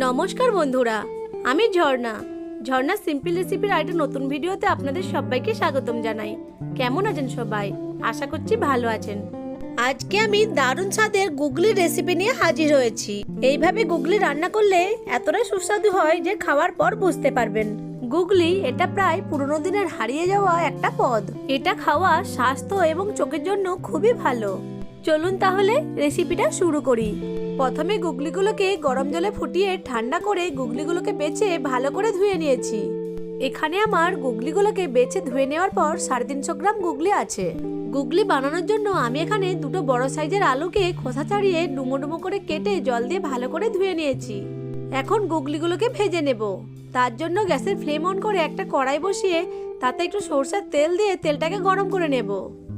নমস্কার বন্ধুরা, আমি ঝর্ণা। ঝর্ণা সিম্পল রেসিপির আরেকটা নতুন ভিডিওতে আপনাদের সবাইকে স্বাগতম জানাই। কেমন আছেন সবাই? আশা করছি ভালো আছেন। আজকে আমি দারুণ স্বাদের গুগলি রেসিপি নিয়ে হাজির হয়েছি। এইভাবে গুগলি রান্না করলে এতটাই সুস্বাদু হয় যে খাওয়ার পর বুঝতে পারবেন। গুগলি এটা প্রায় পুরনো দিনের হারিয়ে যাওয়া একটা পদ। এটা খাওয়া স্বাস্থ্য এবং চোখের জন্য খুবই ভালো। চলুন তাহলে রেসিপিটা শুরু করি। প্রথমে গুগলিগুলোকে গরম জলে ফুটিয়ে ঠান্ডা করে গুগলিগুলোকে বেছে ভালো করে ধুয়ে নিয়েছি। এখানে আমার গুগলিগুলোকে বেছে ধুয়ে নেওয়ার পর 350 গ্রাম গুগলি আছে। গুগলি বানানোর জন্য আমি এখানে দুটো বড় সাইজের আলুকে খোসা ছাড়িয়ে ডুমো ডুমো করে কেটে জল দিয়ে ভালো করে ধুয়ে নিয়েছি। এখন গুগলিগুলোকে ভেজে নেব। তার জন্য গ্যাসের ফ্লেম অন করে একটা কড়াই বসিয়ে তাতে একটু সরষের তেল দিয়ে তেলটাকে গরম করে নেব।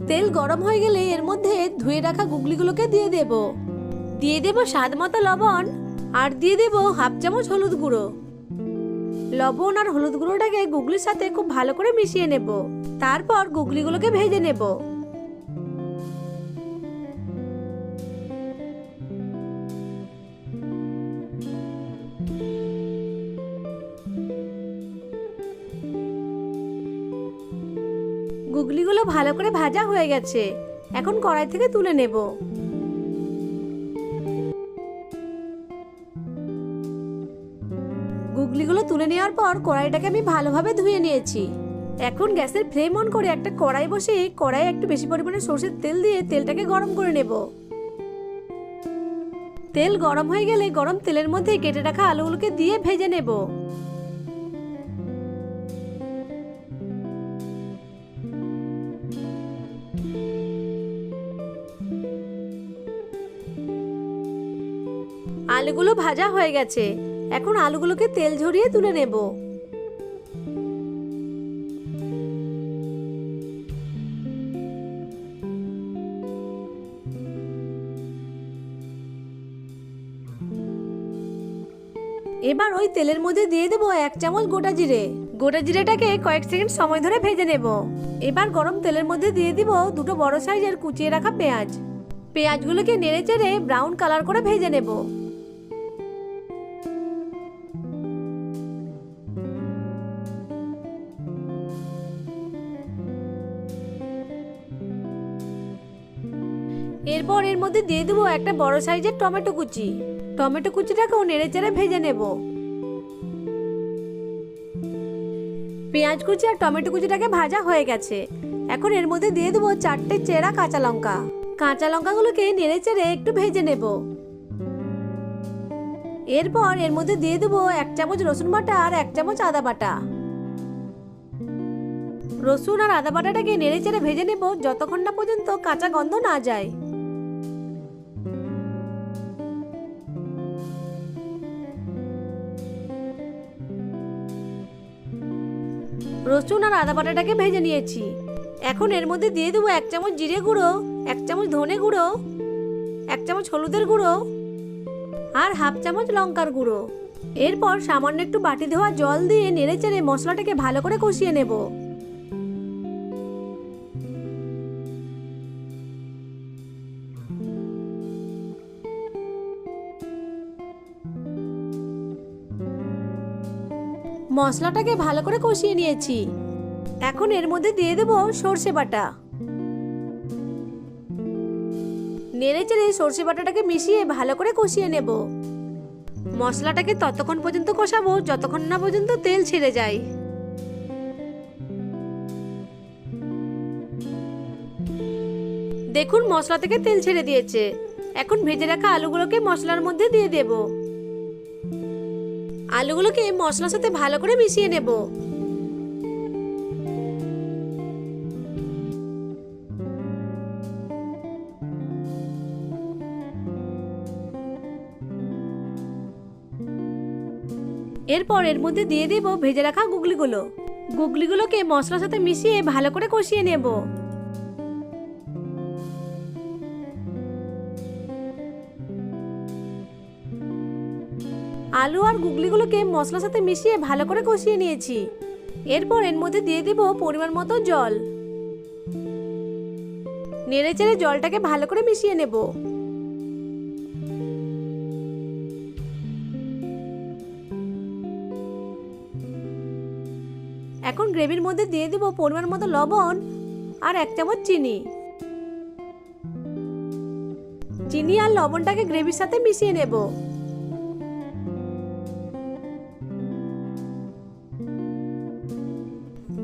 তেল গরম হয়ে গেলে এর মধ্যে ধুয়ে রাখা গুগলিগুলোকে দিয়ে দেব স্বাদ মতো লবণ, আর দিয়ে দেব হাফ চামচ হলুদ গুঁড়ো। লবণ আর হলুদ গুঁড়োটাকে গুগলির সাথে খুব ভালো করে মিশিয়ে নেব। তারপর গুগলিগুলোকে ভেজে নেব। গুগলিগুলো ভালো করে ভাজা হয়ে গেছে। এখন কড়াই থেকে তুলে নেব। গুগলিগুলো তুলে নেওয়ার পর কড়াইটাকে আমি ভালোভাবে ধুয়ে নিয়েছি। এখন গ্যাসের ফ্লেম অন করে একটা কড়াই বসিয়ে কড়াইয়ে একটু বেশি পরিমাণে সরষের তেল দিয়ে তেলটাকে গরম করে নেব। তেল গরম হয়ে গেলে গরম তেলের মধ্যে কেটে রাখা আলুগুলোকে দিয়ে ভেজে নেব। আলুগুলো ভাজা হয়ে গেছে। এখন আলুগুলোকে তেল ঝরিয়ে তুলে নেব। এবার ওই তেলের মধ্যে দিয়ে দেবো 1 চামচ গোটা জিরে। গোটা জিরেটাকে কয়েক সেকেন্ড সময় ধরে ভেজে নেব। এবার গরম তেলের মধ্যে দিয়ে দিব দুটো বড় সাইজের কুচিয়ে রাখা পেঁয়াজ। পেঁয়াজগুলোকে নেড়ে চেড়ে ব্রাউন কালার করে ভেজে নেব। এরপর এর মধ্যে দিয়ে দেবো একটা বড় সাইজের টমেটো কুচি। টমেটো কুচিটাকেও নেড়ে চেড়ে ভেজে নেব। পেঁয়াজ কুচি আর টমেটো কুচিটাকে ভাজা হয়ে গেছে। এখন এর মধ্যে দিয়ে দেবো 4টে চেরা কাঁচা লঙ্কা। কাঁচা লঙ্কাগুলোকে নেড়ে চেড়ে একটু ভেজে নেব। এরপর এর মধ্যে দিয়ে দেবো 1 চামচ রসুন বাটা আর 1 চামচ আদা বাটা। রসুন আর আদা বাটাটাকে নেড়ে চেড়ে ভেজে নেব যতক্ষণ না পর্যন্ত কাঁচা গন্ধ না যায়। রসুন আর আদা বাটাটাকে ভেজে নিয়েছি। এখন এর মধ্যে দিয়ে দেবো 1 চামচ জিরে গুঁড়ো, 1 চামচ ধনে গুঁড়ো, 1 চামচ হলুদের গুঁড়ো আর হাফ চামচ লঙ্কার গুঁড়ো। এরপর সামান্য একটু বাটি ধোয়া জল দিয়ে নেড়ে চেড়ে মশলাটাকে ভালো করে কষিয়ে নেব। মশলাটাকে ভালো করে কষিয়ে নিয়েছি। এখন এর মধ্যে দিয়ে দেব সরষে বাটা। নেড়ে চেড়ে সরষে বাটাটাকে মিশিয়ে ভালো করে কষিয়ে নেব। মশলাটাকে ততক্ষণ পর্যন্ত কষাবো যতক্ষণ না পর্যন্ত তেল ছেড়ে যায়। দেখুন মশলা থেকে তেল ছেড়ে দিয়েছে। এখন ভেজে রাখা আলুগুলোকে মশলার মধ্যে দিয়ে দেব। আলুগুলোকে মশলার সাথে ভালো করে মিশিয়ে নেব। এরপর এর মধ্যে দিয়ে দেব ভেজে রাখা গুগলিগুলোকে মশলার সাথে মিশিয়ে ভালো করে কষিয়ে নেব। আলু আর গুগলিগুলোকে মশলার সাথে মিশিয়ে ভালো করে কষিয়ে নিয়েছি। এরপর এর মধ্যে দিয়ে দেব পরিমাণ মতো জল। নেড়ে চেড়ে জলটাকে ভালো করে মিশিয়ে নেব। এখন গ্রেভির মধ্যে দিয়ে দেব পরিমাণ মতো লবণ আর 1 চামচ চিনি। চিনি আর লবণটাকে গ্রেভির সাথে মিশিয়ে নেব।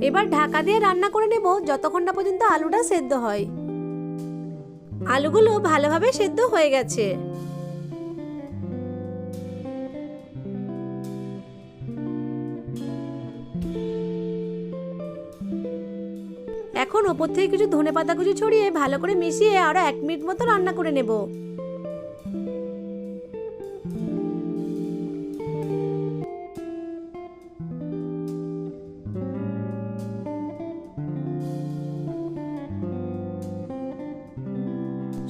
এবার ঢাকা দিয়ে রান্না করে নেব যতক্ষণ না পর্যন্ত আলুটা সেদ্ধ হয়। আলুগুলো ভালোভাবে সেদ্ধ হয়ে গেছে। এখন উপর থেকে কিছু ধনেপাতা কুচি ছড়িয়ে ভালো করে মিশিয়ে আরো 1 মিনিট মতো রান্না করে নেব।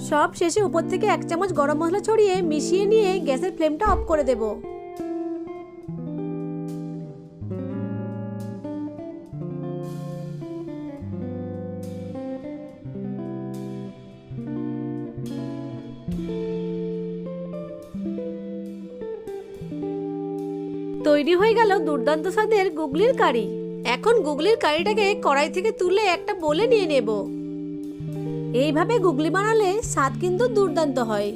সব শেষে উপর থেকে 1 চামচ গরম মশলা ছড়িয়ে মিশিয়ে নিয়ে গ্যাসের ফ্লেমটা অফ করে দেব। তৈরি হয়ে গেল দুর্দান্ত স্বাদের গুগলির কারি। এখন গুগলির কারিটাকে কড়াই থেকে তুলে একটা বোলে নিয়ে নেব। এইভাবে গুগলি বানালে স্বাদ কিন্তু দুর্দান্ত হয়।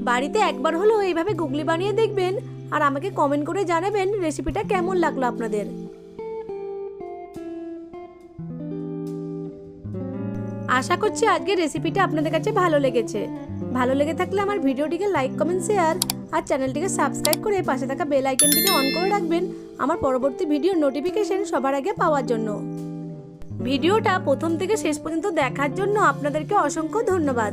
বাড়িতে একবার হলেও এইভাবে গুগলি বানিয়ে দেখবেন আর আমাকে কমেন্ট করে জানাবেন রেসিপিটা কেমন লাগলো আপনাদের। আশা করছি আজকের রেসিপিটা আপনাদের কাছে ভালো লেগেছে। ভালো লেগে থাকলে আমার ভিডিওটিকে লাইক, কমেন্ট, শেয়ার আর চ্যানেলটিকে সাবস্ক্রাইব করে পাশে থাকা বেল আইকনটিকে অন করে রাখবেন আমার পরবর্তী ভিডিওর নোটিফিকেশন সবার আগে পাওয়ার জন্য। ভিডিওটা প্রথম থেকে শেষ পর্যন্ত দেখার জন্য আপনাদেরকে অসংখ্য ধন্যবাদ।